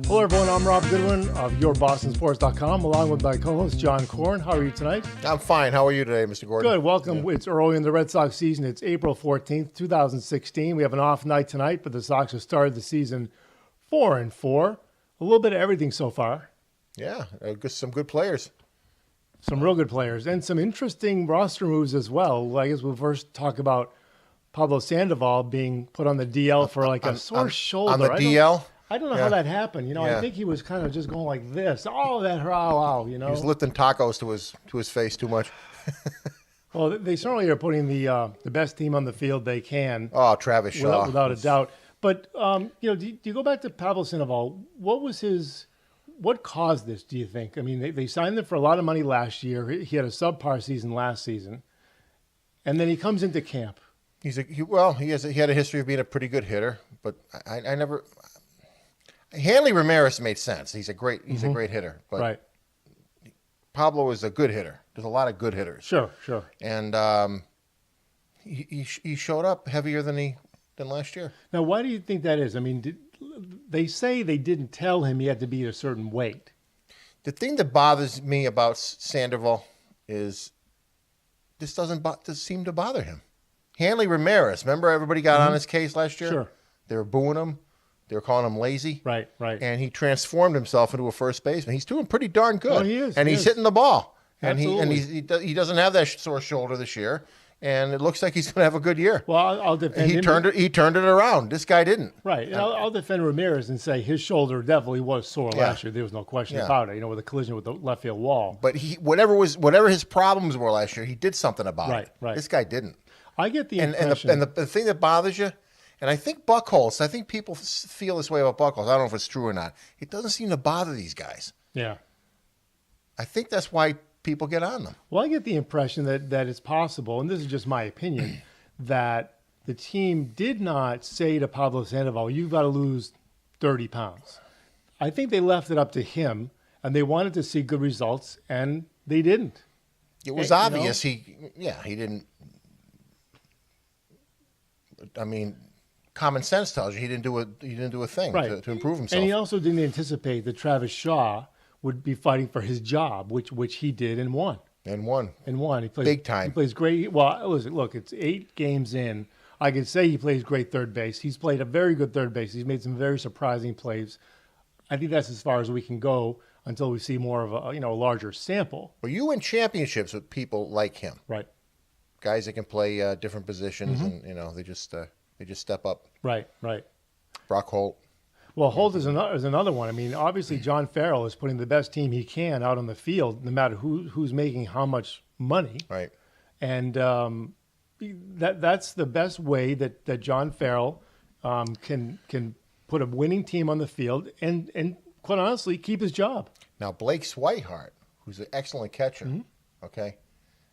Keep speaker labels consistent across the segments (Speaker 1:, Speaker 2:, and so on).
Speaker 1: Hello, everyone. I'm Rob Goodwin of YourBostonSports.com, along with my co-host, John Korn. How are you tonight?
Speaker 2: I'm fine. How are you today, Mr. Gordon?
Speaker 1: Good. Welcome. Yeah. It's early in the Red Sox season. It's April 14th, 2016. We have an off night tonight, but the Sox have started the season 4-4. A little bit of everything so far.
Speaker 2: Yeah, some good players.
Speaker 1: Some real good players. And some interesting roster moves as well. I guess we'll first talk about Pablo Sandoval being put on the DL for like a sore shoulder.
Speaker 2: On the DL?
Speaker 1: I don't know how that happened. I think he was kind of just going like this. Oh, that wow,
Speaker 2: He was lifting tacos to his face too much.
Speaker 1: Well, they certainly are putting the best team on the field they can.
Speaker 2: Oh, Travis Shaw.
Speaker 1: Without a doubt. But, do you go back to Pablo Sandoval? What caused this, do you think? I mean, they signed him for a lot of money last year. He had a subpar season last season. And then he comes into camp.
Speaker 2: He had a history of being a pretty good hitter, but I never... Hanley Ramirez made sense. He's a great hitter. But
Speaker 1: right.
Speaker 2: Pablo is a good hitter. There's a lot of good hitters.
Speaker 1: Sure.
Speaker 2: And he showed up heavier than last year.
Speaker 1: Now, why do you think that is? I mean, they say they didn't tell him he had to be a certain weight.
Speaker 2: The thing that bothers me about Sandoval is this doesn't seem to bother him. Hanley Ramirez, remember everybody got on his case last year?
Speaker 1: Sure.
Speaker 2: They were booing him. They were calling him lazy.
Speaker 1: Right.
Speaker 2: And he transformed himself into a first baseman. He's doing pretty darn good.
Speaker 1: Oh, he is.
Speaker 2: And he's hitting the ball.
Speaker 1: Absolutely.
Speaker 2: And he doesn't have that sore shoulder this year. And it looks like he's going to have a good year.
Speaker 1: Well, I'll defend him.
Speaker 2: He turned it around. This guy didn't.
Speaker 1: Right. And I'll defend Ramirez and say his shoulder definitely was sore last year. There was no question about it, with a collision with the left field wall.
Speaker 2: But whatever his problems were last year, he did something about it.
Speaker 1: Right.
Speaker 2: This guy didn't.
Speaker 1: I get the impression.
Speaker 2: And the thing that bothers you, and I think Buchholz, I think people feel this way about Buchholz. I don't know if it's true or not. It doesn't seem to bother these guys.
Speaker 1: Yeah.
Speaker 2: I think that's why people get on them.
Speaker 1: Well, I get the impression that it's possible, and this is just my opinion, that the team did not say to Pablo Sandoval, you've got to lose 30 pounds. I think they left it up to him, and they wanted to see good results, and they didn't.
Speaker 2: It was obvious he didn't. I mean, common sense tells you he didn't do a thing to improve himself.
Speaker 1: And he also didn't anticipate that Travis Shaw would be fighting for his job, which he did and won.
Speaker 2: And won.
Speaker 1: He plays
Speaker 2: big time.
Speaker 1: He plays great. Well, listen, look, it's 8 games in. I could say he plays great third base. He's played a very good third base. He's made some very surprising plays. I think that's as far as we can go until we see more of a larger sample.
Speaker 2: Well, you win championships with people like him.
Speaker 1: Right.
Speaker 2: Guys that can play different positions, and they just step up.
Speaker 1: Right.
Speaker 2: Brock Holt.
Speaker 1: Well, Holt is another one. I mean, obviously John Farrell is putting the best team he can out on the field, no matter who's making how much money.
Speaker 2: Right.
Speaker 1: And that's the best way that John Farrell can put a winning team on the field and quite honestly keep his job.
Speaker 2: Now Blake Swihart, who's an excellent catcher, okay.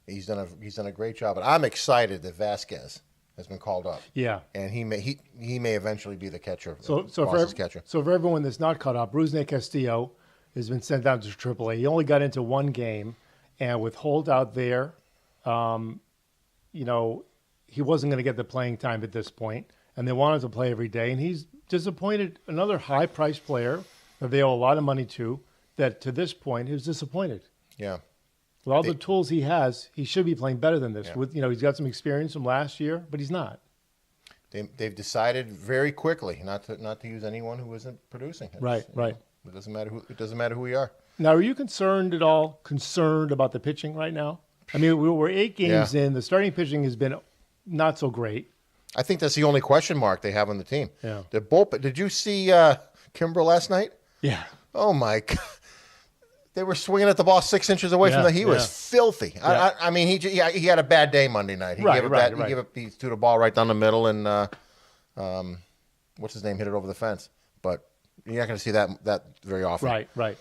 Speaker 2: He's done a great job, and I'm excited that Vasquez has been called up.
Speaker 1: Yeah,
Speaker 2: and he may eventually be the catcher.
Speaker 1: So for everyone that's not caught up, Rusney Castillo has been sent down to AAA. He only got into one game, and with Holt out there, he wasn't going to get the playing time at this point, and they wanted to play every day, and he's disappointed. Another high-priced player that they owe a lot of money to, that to this point is disappointed.
Speaker 2: Yeah.
Speaker 1: With all the tools he has, he should be playing better than this. Yeah. He's got some experience from last year, but he's not.
Speaker 2: They've decided very quickly not to use anyone who isn't producing.
Speaker 1: Right.
Speaker 2: It doesn't matter who we are.
Speaker 1: Now, are you concerned about the pitching right now? I mean, we're 8 games in. The starting pitching has been not so great.
Speaker 2: I think that's the only question mark they have on the team.
Speaker 1: Yeah.
Speaker 2: The bullpen. Did you see Kimbrel last night?
Speaker 1: Yeah.
Speaker 2: Oh my God. They were swinging at the ball 6 inches away from he was filthy.
Speaker 1: Yeah.
Speaker 2: I mean, he had a bad day Monday night. He threw the ball right down the middle, and what's his name hit it over the fence. But you're not going to see that very often.
Speaker 1: Right.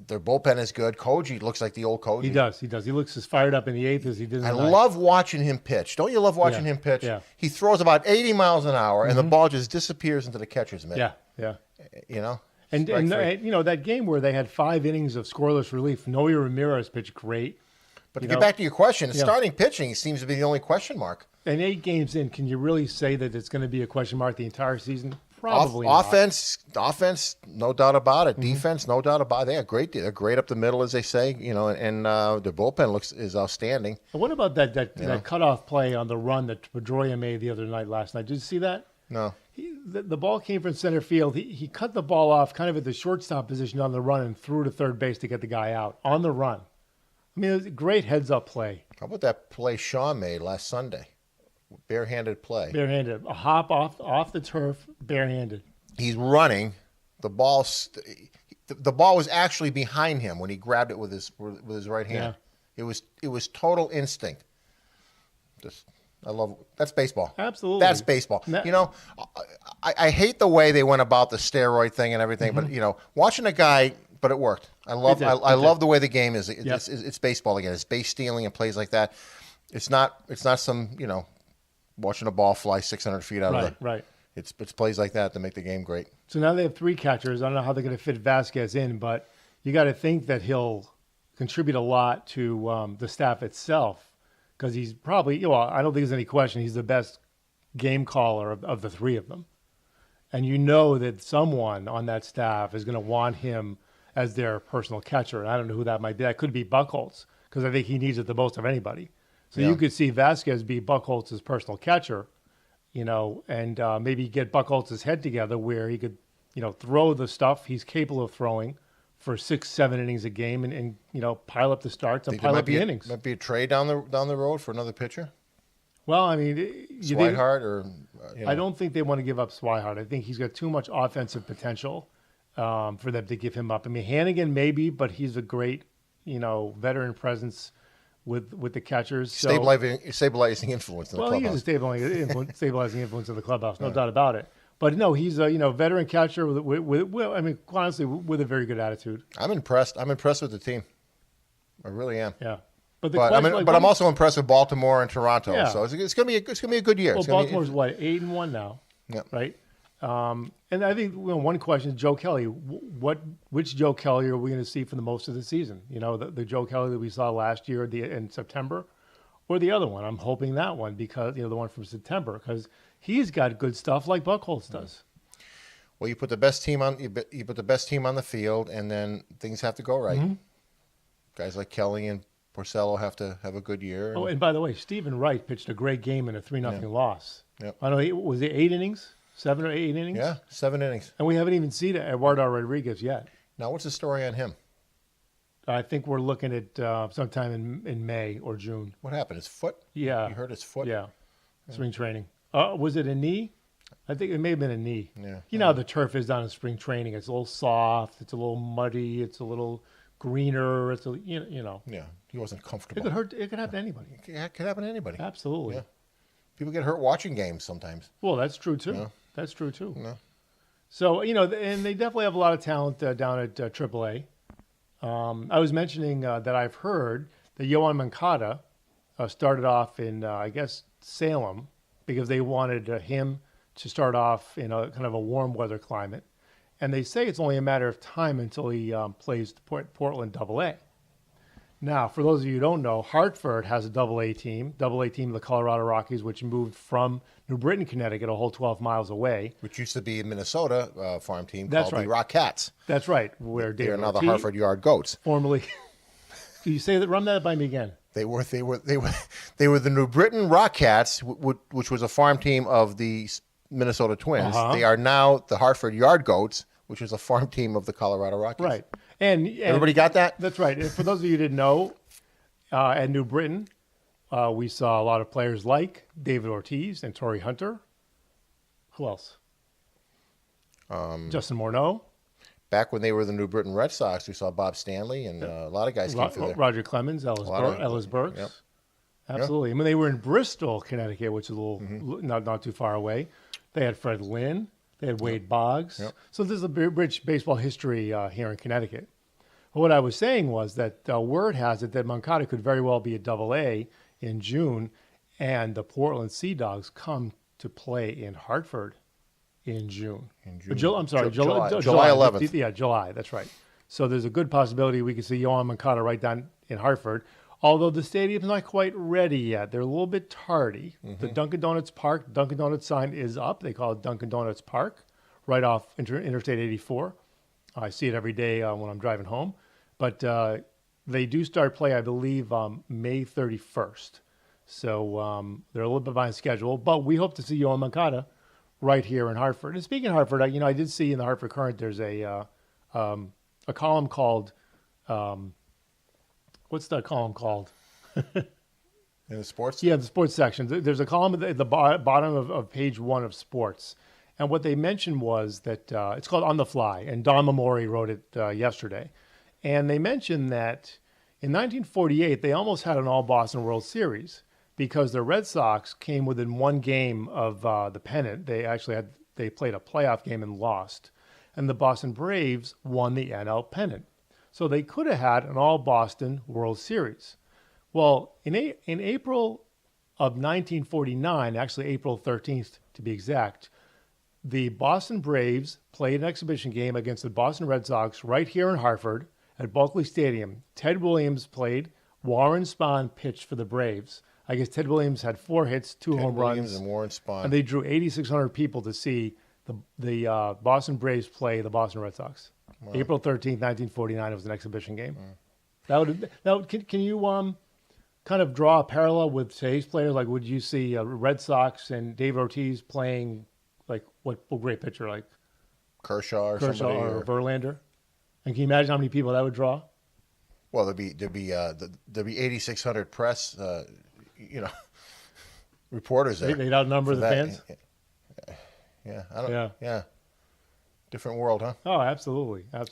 Speaker 2: Their bullpen is good. Koji looks like the old Koji.
Speaker 1: He does. He looks as fired up in the 8th as he did in the 9th.
Speaker 2: I love watching him pitch. Don't you love watching him pitch?
Speaker 1: Yeah.
Speaker 2: He throws about 80 miles an hour, and the ball just disappears into the catcher's mitt.
Speaker 1: Yeah. And that game where they had 5 innings of scoreless relief, Noe Ramirez pitched great.
Speaker 2: But to get back to your question, starting pitching seems to be the only question mark.
Speaker 1: And 8 games in, can you really say that it's going to be a question mark the entire season? Probably
Speaker 2: offense, no doubt about it. Defense, no doubt about it. They're great. They're great up the middle, as they say. And their bullpen is outstanding.
Speaker 1: And what about that cutoff play on the run that Pedroia made the other night last night? Did you see that?
Speaker 2: No.
Speaker 1: The ball came from center field. He cut the ball off kind of at the shortstop position on the run and threw to third base to get the guy out on the run. I mean, it was a great heads-up play.
Speaker 2: How about that play Shaw made last Sunday? Barehanded play.
Speaker 1: Barehanded. A hop off the turf, barehanded.
Speaker 2: He's running. The ball was actually behind him when he grabbed it with his right hand. Yeah. It was total instinct. That's baseball.
Speaker 1: Absolutely.
Speaker 2: That's baseball. I hate the way they went about the steroid thing and everything, but watching a guy, but it worked. I love the way the game is. It's baseball again. It's base stealing and plays like that. It's not some, watching a ball fly 600 feet out of the
Speaker 1: right.
Speaker 2: It's plays like that make the game great.
Speaker 1: So now they have 3 catchers. I don't know how they're going to fit Vasquez in, but you got to think that he'll contribute a lot to the staff itself because he's probably, I don't think there's any question he's the best game caller of the 3 of them. And that someone on that staff is going to want him as their personal catcher. And I don't know who that might be. That could be Buchholz because I think he needs it the most of anybody. So you could see Vasquez be Buchholz's personal catcher, and maybe get Buchholz's head together where he could, throw the stuff he's capable of throwing for 6-7 innings a game and pile up the starts and pile up the innings.
Speaker 2: Might be a trade down the road for another pitcher.
Speaker 1: Well, I mean,
Speaker 2: Swihart or
Speaker 1: I don't think they want to give up Swihart. I think he's got too much offensive potential for them to give him up. I mean, Hannigan maybe, but he's a great, veteran presence with the catchers.
Speaker 2: Stabilizing influence in the clubhouse.
Speaker 1: Well, he's a stabilizing influence in the clubhouse, no doubt about it. But no, he's a veteran catcher honestly, with a very good attitude.
Speaker 2: I'm impressed. I'm impressed with the team. I really am.
Speaker 1: Yeah.
Speaker 2: But I'm also impressed with Baltimore and Toronto. Yeah. So it's gonna be a good year.
Speaker 1: Well, Baltimore's 8-1 now.
Speaker 2: Yeah.
Speaker 1: Right. And I think one question is Joe Kelly. Which Joe Kelly are we going to see for the most of the season? The Joe Kelly that we saw last year in September, or the other one? I'm hoping that one because the one from September because he's got good stuff like Buchholz does.
Speaker 2: Well, you put the best team on the field, and then things have to go right. Mm-hmm. Guys like Kelly and Porcello have to have a good year.
Speaker 1: Oh, and by the way, Stephen Wright pitched a great game in a 3-0 loss.
Speaker 2: Yep.
Speaker 1: I know was it 8 innings? 7 or 8 innings?
Speaker 2: Yeah, 7 innings.
Speaker 1: And we haven't even seen Eduardo Rodriguez yet.
Speaker 2: Now, what's the story on him?
Speaker 1: I think we're looking at sometime in May or June.
Speaker 2: What happened? His foot?
Speaker 1: Yeah.
Speaker 2: You hurt his foot?
Speaker 1: Yeah. Spring training. Was it a knee? I think it may have been a knee.
Speaker 2: Yeah.
Speaker 1: You know how the turf is down in spring training. It's a little soft. It's a little muddy. It's a little greener. It's
Speaker 2: Yeah. He wasn't comfortable.
Speaker 1: It could hurt. It could happen to anybody.
Speaker 2: It could happen to anybody.
Speaker 1: Absolutely.
Speaker 2: Yeah. People get hurt watching games sometimes.
Speaker 1: Well, that's true too.
Speaker 2: Yeah.
Speaker 1: That's true too.
Speaker 2: Yeah.
Speaker 1: So and they definitely have a lot of talent down at AAA. I was mentioning that I've heard that Yohan Moncada started off in I guess Salem because they wanted him to start off in a kind of a warm weather climate, and they say it's only a matter of time until he plays Portland AA. Now, for those of you who don't know, Hartford has a AA team of the Colorado Rockies, which moved from New Britain, Connecticut, a whole 12 miles away.
Speaker 2: Which used to be a Minnesota farm team
Speaker 1: That's
Speaker 2: called
Speaker 1: right.
Speaker 2: the Rockettes.
Speaker 1: That's right. Where
Speaker 2: They're now the Hartford Yard Goats.
Speaker 1: Formerly, do you say that? Run that by me again.
Speaker 2: They were the New Britain Rockettes, which was a farm team of the Minnesota Twins.
Speaker 1: Uh-huh.
Speaker 2: They are now the Hartford Yard Goats, which is a farm team of the Colorado Rockies.
Speaker 1: Right. And
Speaker 2: everybody got that?
Speaker 1: That's right. And for those of you who didn't know, at New Britain, we saw a lot of players like David Ortiz and Torrey Hunter. Who else? Justin Morneau.
Speaker 2: Back when they were the New Britain Red Sox, we saw Bob Stanley and a lot of guys came through there.
Speaker 1: Roger Clemens, Ellis Burks.
Speaker 2: Yep.
Speaker 1: Absolutely.
Speaker 2: Yep.
Speaker 1: I mean, they were in Bristol, Connecticut, which is a little not too far away. They had Fred Lynn. They had Wade Boggs.
Speaker 2: Yep.
Speaker 1: So there's a rich baseball history here in Connecticut. But what I was saying was that word has it that Moncada could very well be a AA in June, and the Portland Sea Dogs come to play in Hartford in June. I'm sorry, July 11th. Yeah, July. That's right. So there's a good possibility we could see Yohan Moncada right down in Hartford. Although the stadium's not quite ready yet. They're a little bit tardy. The Dunkin' Donuts sign is up. They call it Dunkin' Donuts Park right off Interstate 84. I see it every day when I'm driving home. But they do start play, I believe, May 31st. So they're a little bit behind schedule. But we hope to see you on Moncada right here in Hartford. And speaking of Hartford, I did see in the Hartford Courant there's a column called, what's that column called?
Speaker 2: In the sports?
Speaker 1: Yeah, the sports section. There's a column at the bottom of page 1 of sports. And what they mentioned was that it's called On the Fly, and Don Memori wrote it yesterday. And they mentioned that in 1948, they almost had an all-Boston World Series because the Red Sox came within one game of the pennant. They played a playoff game and lost. And the Boston Braves won the NL pennant. So they could have had an all-Boston World Series. Well, in April of 1949, actually April 13th to be exact, the Boston Braves played an exhibition game against the Boston Red Sox right here in Hartford at Bulkley Stadium. Ted Williams played. Warren Spahn pitched for the Braves. I guess Ted Williams had 4 hits, 2 home runs.
Speaker 2: And Warren Spahn.
Speaker 1: And they drew 8,600 people to see the Boston Braves play the Boston Red Sox. Wow. April 13th, 1949. It was an exhibition game. Can you kind of draw a parallel with today's players? Like, would you see Red Sox and Dave Ortiz playing, like, what great pitcher, like
Speaker 2: Kershaw or
Speaker 1: Verlander? And can you imagine how many people that would draw?
Speaker 2: Well, there'd be 8,600 press, reporters there.
Speaker 1: They'd outnumber the fans.
Speaker 2: Yeah. Different world, huh?
Speaker 1: Oh, absolutely. And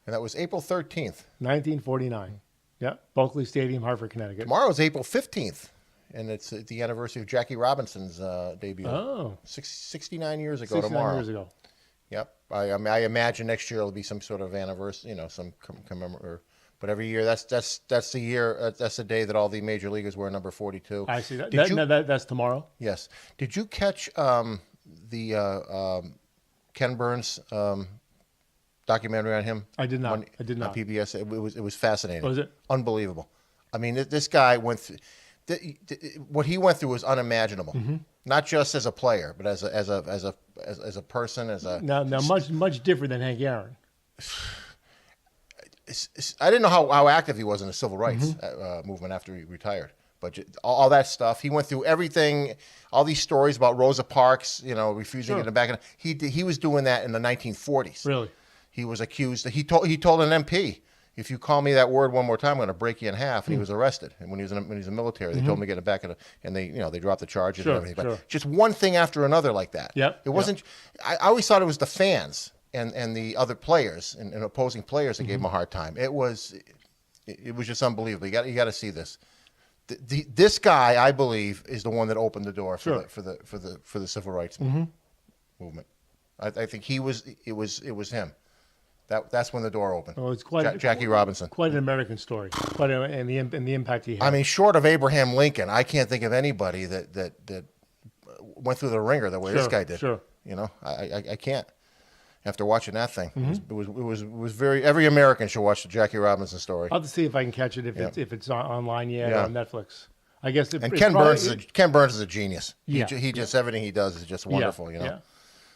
Speaker 2: that was April 13th,
Speaker 1: 1949. Yeah, Bulkley Stadium, Hartford, Connecticut.
Speaker 2: Tomorrow's April 15th, and it's the anniversary of Jackie Robinson's debut.
Speaker 1: Oh,
Speaker 2: 69 years ago
Speaker 1: 69
Speaker 2: tomorrow.
Speaker 1: years ago.
Speaker 2: Yep. I imagine next year it'll be some sort of anniversary, but every year that's the year, that's the day that all the major leaguers wear number 42.
Speaker 1: I see that. That's tomorrow.
Speaker 2: Yes. Did you catch the Ken Burns documentary on him?
Speaker 1: I did not.
Speaker 2: On PBS. It was fascinating.
Speaker 1: Was it?
Speaker 2: Unbelievable. I mean, this guy went through. What he went through was unimaginable. Mm-hmm. Not just as a player, but as a person,
Speaker 1: now much different than Hank Aaron.
Speaker 2: I didn't know how active he was in the civil rights movement after he retired. But all that stuff, he went through everything. All these stories about Rosa Parks, refusing to get back. He was doing that in the 1940s.
Speaker 1: Really?
Speaker 2: He was accused. He told an MP, "If you call me that word one more time, I'm going to break you in half." And he was arrested. And when he was in the military, they told him to get it back. And they dropped the charges and everything. But just one thing after another like that.
Speaker 1: Yep.
Speaker 2: It wasn't. I always thought it was the fans and the other players and opposing players that gave him a hard time. It was just unbelievable. You got to see this. This guy, I believe, is the one that opened the door for the civil rights movement. I think it was him. That's when the door opened.
Speaker 1: Oh, it's quite
Speaker 2: Jackie Robinson.
Speaker 1: Quite an American story. And the impact he had.
Speaker 2: I mean, short of Abraham Lincoln, I can't think of anybody that went through the ringer the way this guy did.
Speaker 1: Sure.
Speaker 2: I can't. After watching that thing, it was very. Every American should watch the Jackie Robinson story.
Speaker 1: I'll have to see if I can catch it if it's online yet or on Netflix. I guess.
Speaker 2: Ken Burns is a genius. Yeah. He just everything he does is just wonderful.
Speaker 1: Yeah.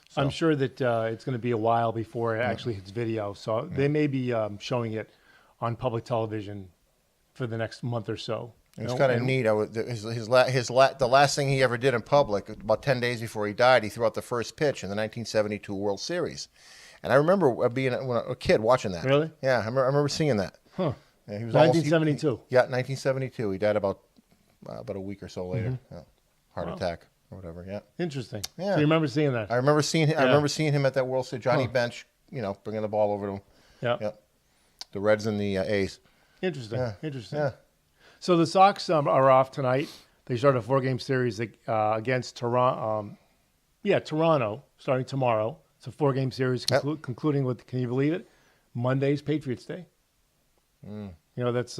Speaker 1: So. I'm sure that it's going to be a while before it actually hits video. So they may be showing it on public television for the next month or so.
Speaker 2: It's kind of neat. The last thing he ever did in public, about 10 days before he died, he threw out the first pitch in the 1972 World Series. And I remember being a kid watching that.
Speaker 1: Really?
Speaker 2: Yeah, I remember seeing that.
Speaker 1: Huh.
Speaker 2: Yeah, he was
Speaker 1: 1972.
Speaker 2: 1972. He died about a week or so later. Yeah. Heart attack or whatever. Yeah.
Speaker 1: Interesting.
Speaker 2: Yeah.
Speaker 1: So you remember seeing that?
Speaker 2: I remember seeing him. I remember seeing him at that World Series. Johnny Bench, bringing the ball over to him.
Speaker 1: Yeah.
Speaker 2: Yeah. The Reds and the A's.
Speaker 1: Interesting.
Speaker 2: Yeah.
Speaker 1: Interesting.
Speaker 2: Yeah.
Speaker 1: So the Sox are off tonight. They start a 4-game series against Toronto. Toronto starting tomorrow. It's a 4-game series concluding with, can you believe it, Monday's Patriots Day. That's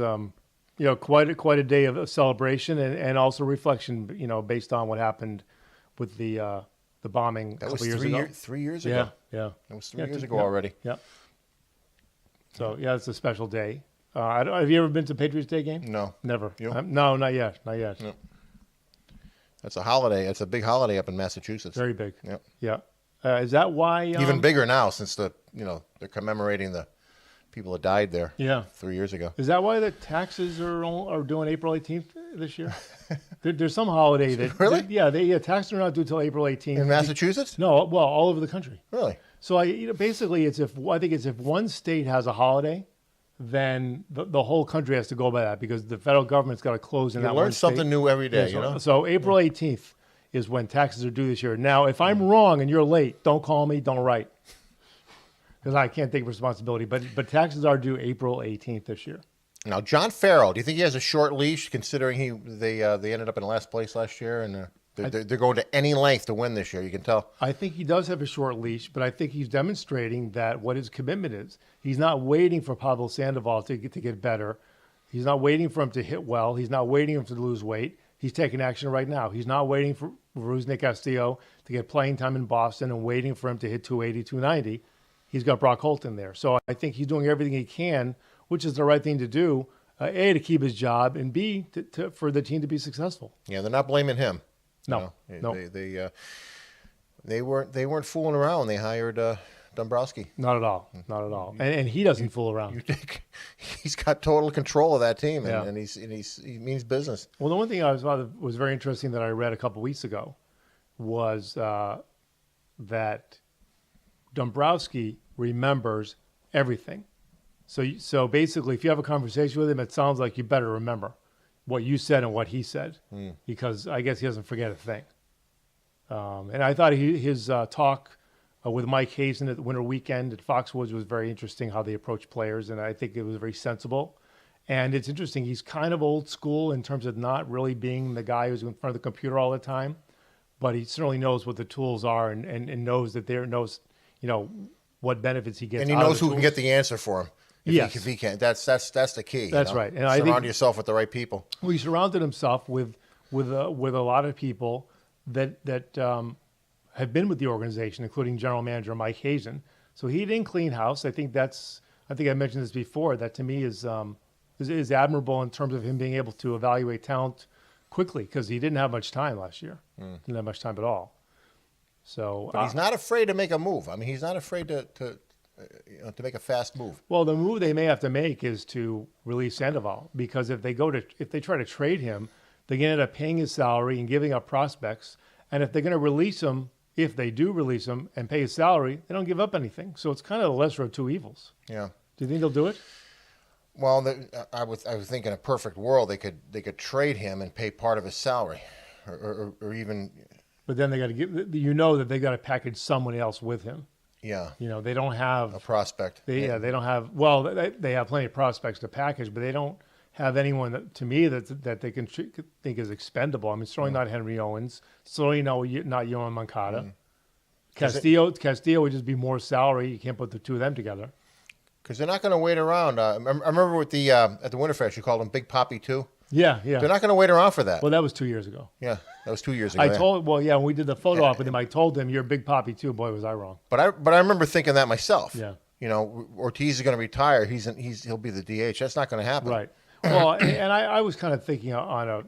Speaker 1: quite a day of celebration and also reflection. Based on what happened with the bombing a couple years ago.
Speaker 2: 3 years ago.
Speaker 1: Yeah.
Speaker 2: It was 3 years ago already.
Speaker 1: Yeah. So it's a special day. Have you ever been to a Patriots Day game?
Speaker 2: No.
Speaker 1: Never.
Speaker 2: You?
Speaker 1: No, not yet. Not yet.
Speaker 2: No. That's a holiday. It's a big holiday up in Massachusetts.
Speaker 1: Very big.
Speaker 2: Yep.
Speaker 1: Yeah. Is that why?
Speaker 2: Even bigger now, since they're commemorating the people that died there.
Speaker 1: Yeah.
Speaker 2: 3 years ago.
Speaker 1: Is that why the taxes are doing April 18th this year? There's some holiday that
Speaker 2: Really?
Speaker 1: Taxes are not due until April 18th.
Speaker 2: In Massachusetts?
Speaker 1: No, well, all over the country.
Speaker 2: Really?
Speaker 1: So basically, I think it's if one state has a holiday, then the whole country has to go by that because the federal government's got to close in that one state.
Speaker 2: You learn something new every day,
Speaker 1: So April 18th is when taxes are due this year. Now, if I'm wrong and you're late, don't call me, don't write. Because I can't take responsibility. But taxes are due April 18th this year.
Speaker 2: Now, John Farrell, do you think he has a short leash, considering they ended up in last place last year, and they're going to any length to win this year? You can tell.
Speaker 1: I think he does have a short leash, but I think he's demonstrating that what his commitment is. He's not waiting for Pablo Sandoval to get better. He's not waiting for him to hit well. He's not waiting for him to lose weight. He's taking action right now. He's not waiting for Rusney Castillo to get playing time in Boston and waiting for him to hit 280, 290. He's got Brock Holt in there. So I think he's doing everything he can, which is the right thing to do, A, to keep his job, and B, for the team to be successful.
Speaker 2: Yeah, they're not blaming him.
Speaker 1: No.
Speaker 2: They weren't fooling around. They hired Dombrowski.
Speaker 1: Not at all. Not at all. And he doesn't fool around.
Speaker 2: You think he's got total control of that team, and he means business.
Speaker 1: Well, the one thing I thought was very interesting that I read a couple weeks ago was that Dombrowski remembers everything. So basically, if you have a conversation with him, it sounds like you better remember what you said and what he said, because I guess he doesn't forget a thing. And I thought his talk with Mike Hazen at the Winter Weekend at Foxwoods was very interesting, how they approach players, and I think it was very sensible. And it's interesting, he's kind of old school in terms of not really being the guy who's in front of the computer all the time, but he certainly knows what the tools are and knows that knows what benefits he gets.
Speaker 2: And he knows who can get the answer for him. If he can, that's the key.
Speaker 1: That's right. And
Speaker 2: surround yourself with the right people.
Speaker 1: Well, he surrounded himself with a lot of people that have been with the organization, including General Manager Mike Hazen. So he didn't clean house. I think I mentioned this before. That to me is admirable in terms of him being able to evaluate talent quickly, because he didn't have much time last year. Didn't have much time at all. So,
Speaker 2: but he's not afraid to make a move. I mean, he's not afraid to make a fast move.
Speaker 1: Well, the move they may have to make is to release Sandoval, because if they try to trade him, they're going to end up paying his salary and giving up prospects. And if they're going to release him, if they do release him and pay his salary, they don't give up anything. So it's kind of the lesser of two evils.
Speaker 2: Yeah.
Speaker 1: Do you think they'll do it?
Speaker 2: Well, I was thinking, in a perfect world, they could trade him and pay part of his salary, or even.
Speaker 1: But then they got to that they got to package someone else with him.
Speaker 2: Yeah.
Speaker 1: They don't have
Speaker 2: a prospect.
Speaker 1: They don't have. Well, they have plenty of prospects to package, but they don't have anyone that they can think is expendable. I mean, certainly not Henry Owens. Certainly not Yohan Moncada. Castillo would just be more salary. You can't put the two of them together.
Speaker 2: Because they're not going to wait around. I remember at the Winterfest, you called him Big Papi too.
Speaker 1: Yeah.
Speaker 2: They're not going to wait around for that.
Speaker 1: Well, that was 2 years ago.
Speaker 2: Yeah, that was 2 years ago.
Speaker 1: When we did the photo op with him, I told him, "You're Big Papi too." Boy, was I wrong.
Speaker 2: But I remember thinking that myself.
Speaker 1: Yeah.
Speaker 2: Ortiz is going to retire. He'll be the DH. That's not going to happen.
Speaker 1: Right. Well, and I was kind of thinking on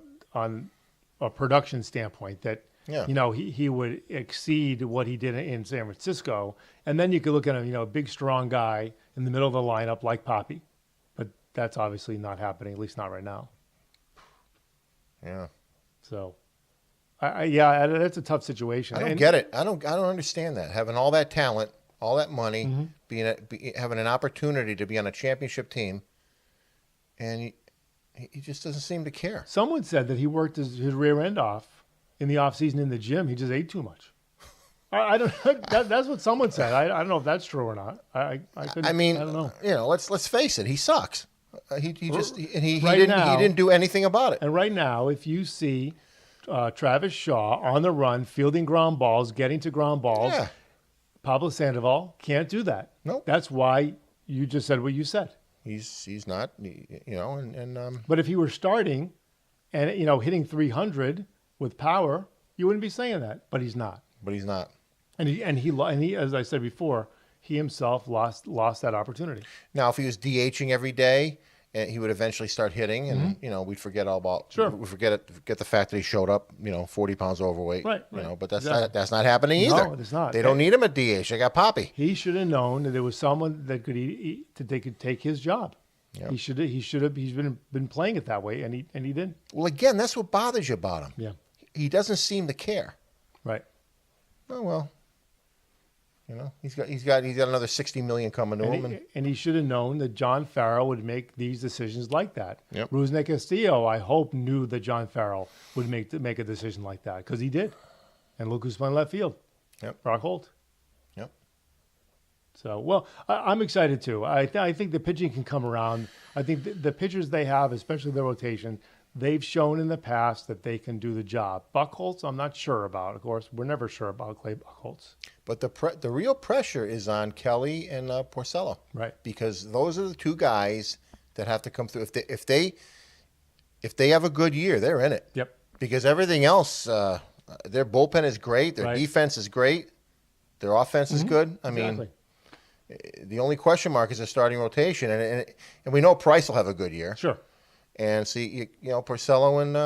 Speaker 1: a production standpoint that he would exceed what he did in San Francisco, and then you could look at him, a big strong guy in the middle of the lineup like Papi, but that's obviously not happening, at least not right now.
Speaker 2: Yeah.
Speaker 1: So, that's a tough situation.
Speaker 2: I don't get it. I don't understand that. Having all that talent, all that money, having an opportunity to be on a championship team, and he just doesn't seem to care.
Speaker 1: Someone said that he worked his rear end off in the offseason in the gym. He just ate too much. I don't. That's what someone said. I don't know if that's true or not. I don't know.
Speaker 2: Let's face it. He sucks. He
Speaker 1: didn't
Speaker 2: do anything about it.
Speaker 1: And right now, if you see Travis Shaw on the run, fielding ground balls, getting to ground balls, Pablo Sandoval can't do that.
Speaker 2: Nope.
Speaker 1: That's why you just said what you said.
Speaker 2: He's not,
Speaker 1: But if he were starting and hitting 300 with power, you wouldn't be saying that. But he's not. And he, as I said before, he himself lost that opportunity.
Speaker 2: Now, if he was DHing every day and he would eventually start hitting, and we'd forget all about.
Speaker 1: Sure.
Speaker 2: We forget the fact that he showed up, 40 pounds overweight.
Speaker 1: Right.
Speaker 2: But that's not happening either.
Speaker 1: No, it's not.
Speaker 2: They don't need him at DH. They got Poppy.
Speaker 1: He should have known that there was someone that could take his job.
Speaker 2: Yep.
Speaker 1: He's been playing it that way, and he didn't.
Speaker 2: Well, again, that's what bothers you about him.
Speaker 1: Yeah.
Speaker 2: He doesn't seem to care.
Speaker 1: Right.
Speaker 2: Oh well. He's got another $60 million coming to him,
Speaker 1: and he should have known that John Farrell would make these decisions like that.
Speaker 2: Yep.
Speaker 1: Rusney Castillo, I hope, knew that John Farrell would make a decision like that, because he did. And look who's playing left field.
Speaker 2: Yep.
Speaker 1: Brock Holt.
Speaker 2: Yep.
Speaker 1: So, well, I'm excited too. I think the pitching can come around. I think the pitchers they have, especially the rotation, they've shown in the past that they can do the job. Buchholz, I'm not sure about. Of course, we're never sure about Clay Buchholz.
Speaker 2: But the real pressure is on Kelly and Porcello,
Speaker 1: Right?
Speaker 2: Because those are the two guys that have to come through. If they have a good year, they're in it.
Speaker 1: Yep.
Speaker 2: Because everything else, their bullpen is great, their defense is great, their offense is good. I mean, the only question mark is their starting rotation, and we know Price will have a good year.
Speaker 1: Sure.
Speaker 2: And see, Porcello and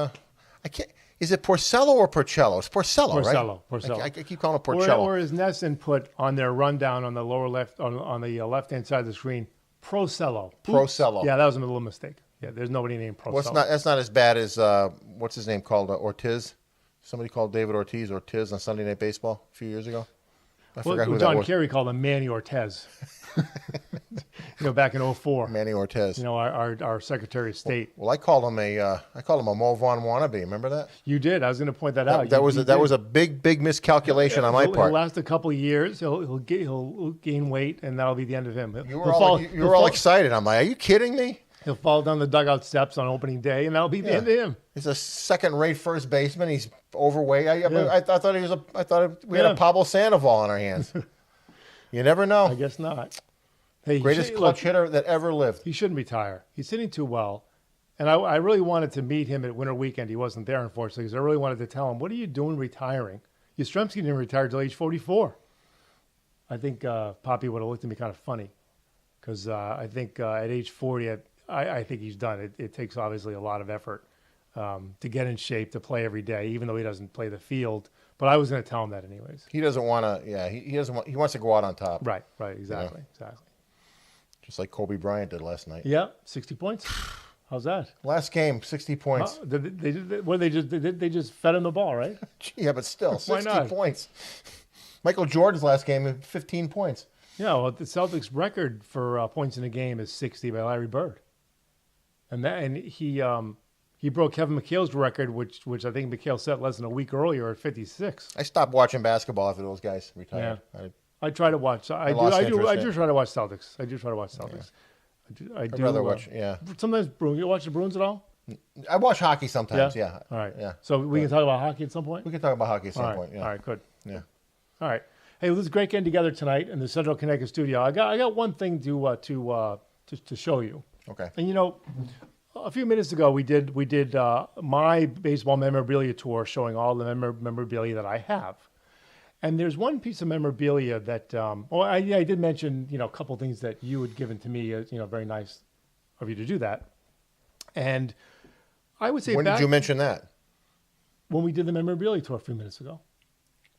Speaker 2: I can't. Is it Porcello or Porcello? It's Porcello, right?
Speaker 1: Porcello.
Speaker 2: I keep calling it Porcello.
Speaker 1: Or as Nesson put on their rundown on the lower left, on the left-hand side of the screen, Procello.
Speaker 2: Procello.
Speaker 1: Yeah, that was a little mistake. Yeah, there's nobody named Procello.
Speaker 2: Well, that's not as bad as what's his name called Ortiz. Somebody called David Ortiz on Sunday Night Baseball a few years ago. I forgot who that was.
Speaker 1: John Kerry called him Manny Ortez. Back in 2004.
Speaker 2: Manny Ortez.
Speaker 1: Our Secretary of State.
Speaker 2: Well, I called him a Mo Vaughn wannabe. Remember that?
Speaker 1: You did. I was going to point that out.
Speaker 2: That was a big miscalculation on my part.
Speaker 1: He'll last a couple of years. He'll gain weight, and that'll be the end of him.
Speaker 2: You were all excited. I'm like, are you kidding me?
Speaker 1: He'll fall down the dugout steps on opening day, and that'll be the end of him.
Speaker 2: He's a second-rate first baseman. He's overweight. I thought we had a Pablo Sandoval on our hands. You never know.
Speaker 1: I guess not. Hey,
Speaker 2: greatest clutch hitter that ever lived.
Speaker 1: He shouldn't retire. He's hitting too well. And I really wanted to meet him at Winter Weekend. He wasn't there, unfortunately, because I really wanted to tell him, what are you doing retiring? Yastrzemski didn't retire until age 44. I think Poppy would have looked at me kind of funny, because I think at age 40, I think he's done. It takes obviously a lot of effort to get in shape, to play every day, even though he doesn't play the field. But I was going to tell him that anyways.
Speaker 2: He doesn't want to. Yeah, he doesn't want. He wants to go out on top.
Speaker 1: Right. Exactly.
Speaker 2: Just like Kobe Bryant did last night.
Speaker 1: Yeah, 60 points. How's that?
Speaker 2: Last game, 60 points.
Speaker 1: They just fed him the ball, right?
Speaker 2: Yeah, but still, 60
Speaker 1: not?
Speaker 2: points. Michael Jordan's last game, 15 points.
Speaker 1: Yeah, well, the Celtics' record for points in a game is 60 by Larry Bird, and he broke Kevin McHale's record, which I think McHale set less than a week earlier at 56.
Speaker 2: I stopped watching basketball after those guys retired.
Speaker 1: Yeah. I try to watch. I do try to watch Celtics. I do try to watch Celtics. Yeah. I'd
Speaker 2: rather watch. Yeah.
Speaker 1: Sometimes Bruins. You watch the Bruins at all?
Speaker 2: I watch hockey sometimes. Yeah.
Speaker 1: All right.
Speaker 2: Yeah.
Speaker 1: So we can talk about hockey at some point.
Speaker 2: We can talk about hockey at some point. Yeah.
Speaker 1: All right. Good.
Speaker 2: Yeah.
Speaker 1: All right. Hey, well, this is great getting together tonight in the Central Connecticut studio. I got one thing to show you.
Speaker 2: Okay.
Speaker 1: And a few minutes ago we did my baseball memorabilia tour, showing all the memorabilia that I have. And there's one piece of memorabilia that, I did mention, a couple things that you had given to me. Very nice of you to do that. And I would say,
Speaker 2: when did you mention that?
Speaker 1: When we did the memorabilia tour a few minutes ago.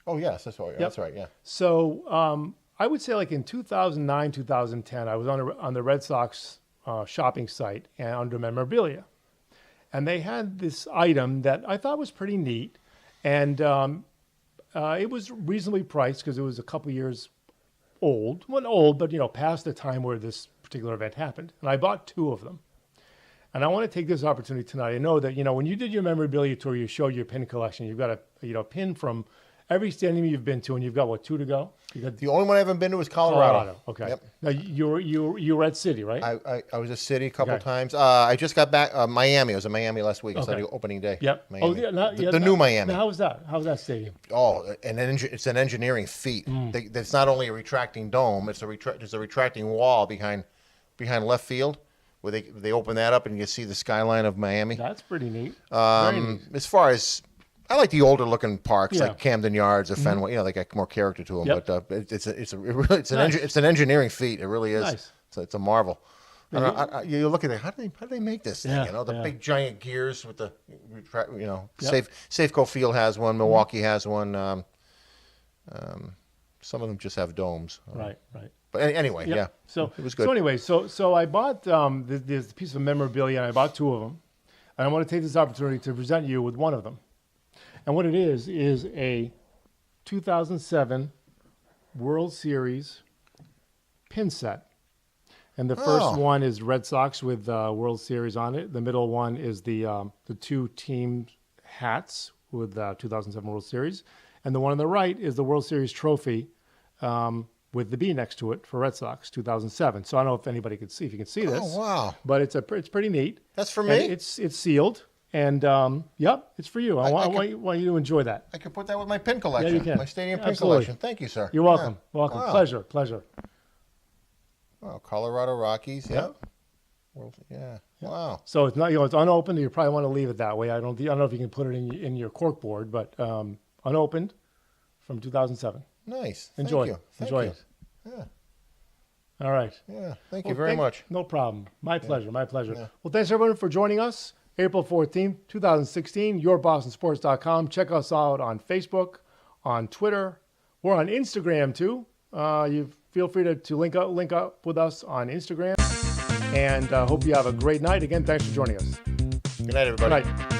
Speaker 2: Oh yes, that's right. Yep. That's right. Yeah.
Speaker 1: So I would say, like in 2009, 2010, I was on the Red Sox shopping site and under memorabilia, and they had this item that I thought was pretty neat, and it was reasonably priced because it was a couple years old. Well, old, but past the time where this particular event happened. And I bought two of them. And I want to take this opportunity tonight. I know that when you did your memorabilia tour, you showed your pin collection. You've got a pin from every stadium you've been to, and you've got what, 2 to go?
Speaker 2: The only one I haven't been to is Colorado.
Speaker 1: Okay.
Speaker 2: Yep.
Speaker 1: Now you were at City, right?
Speaker 2: I was at City a couple times. I just got back. Miami. I was in Miami last week.
Speaker 1: Okay.
Speaker 2: It's opening day.
Speaker 1: Yep.
Speaker 2: Miami.
Speaker 1: Oh, yeah,
Speaker 2: the new Miami.
Speaker 1: Now, how was that? How was that stadium?
Speaker 2: Oh, it's an engineering feat. It's not only a retracting dome. It's a retracting wall behind left field, where they open that up and you see the skyline of Miami.
Speaker 1: That's pretty neat. Very neat.
Speaker 2: As far as I like the older looking parks like Camden Yards or Fenway. They got more character to them. Yep. But it's an engineering feat. It really is.
Speaker 1: Nice.
Speaker 2: It's a marvel. You look at it. How do they make this thing?
Speaker 1: Yeah,
Speaker 2: The big giant gears with the,
Speaker 1: Yep.
Speaker 2: Safeco Field has one. Milwaukee has one. Some of them just have domes.
Speaker 1: Right.
Speaker 2: But anyway,
Speaker 1: Yep.
Speaker 2: yeah.
Speaker 1: So
Speaker 2: it was good.
Speaker 1: So anyway, so I bought this piece of memorabilia, and I bought two of them, and I want to take this opportunity to present you with one of them. And what it is a 2007 World Series pin set. And the first one is Red Sox with World Series on it. The middle one is the two team hats with 2007 World Series. And the one on the right is the World Series trophy with the B next to it for Red Sox 2007. So I don't know if anybody could see, if you can see this.
Speaker 2: Oh, wow.
Speaker 1: But it's pretty neat.
Speaker 2: That's for me?
Speaker 1: And it's sealed. And, yep, it's for you. I want you to enjoy that.
Speaker 2: I could put that with my pin collection.
Speaker 1: Yeah, you can.
Speaker 2: My stadium pin
Speaker 1: Absolutely.
Speaker 2: collection. Thank you, sir.
Speaker 1: You're welcome.
Speaker 2: Yeah.
Speaker 1: Welcome.
Speaker 2: Wow.
Speaker 1: Pleasure.
Speaker 2: Oh, Colorado Rockies.
Speaker 1: Yep.
Speaker 2: Yeah. Wow.
Speaker 1: So it's not, it's unopened. You probably want to leave it that way. I don't know if you can put it in your cork board, but unopened from 2007.
Speaker 2: Nice.
Speaker 1: Enjoy.
Speaker 2: Thank you.
Speaker 1: Enjoy it.
Speaker 2: Yeah.
Speaker 1: All right.
Speaker 2: Yeah. Thank you very much.
Speaker 1: No problem. My pleasure.
Speaker 2: Yeah.
Speaker 1: Well, thanks everyone for joining us. April 14th, 2016, yourbostonsports.com. Check us out on Facebook, on Twitter. We're on Instagram too. You feel free to link up with us on Instagram. And hope you have a great night. Again, thanks for joining us.
Speaker 2: Good night, everybody.
Speaker 1: Good night.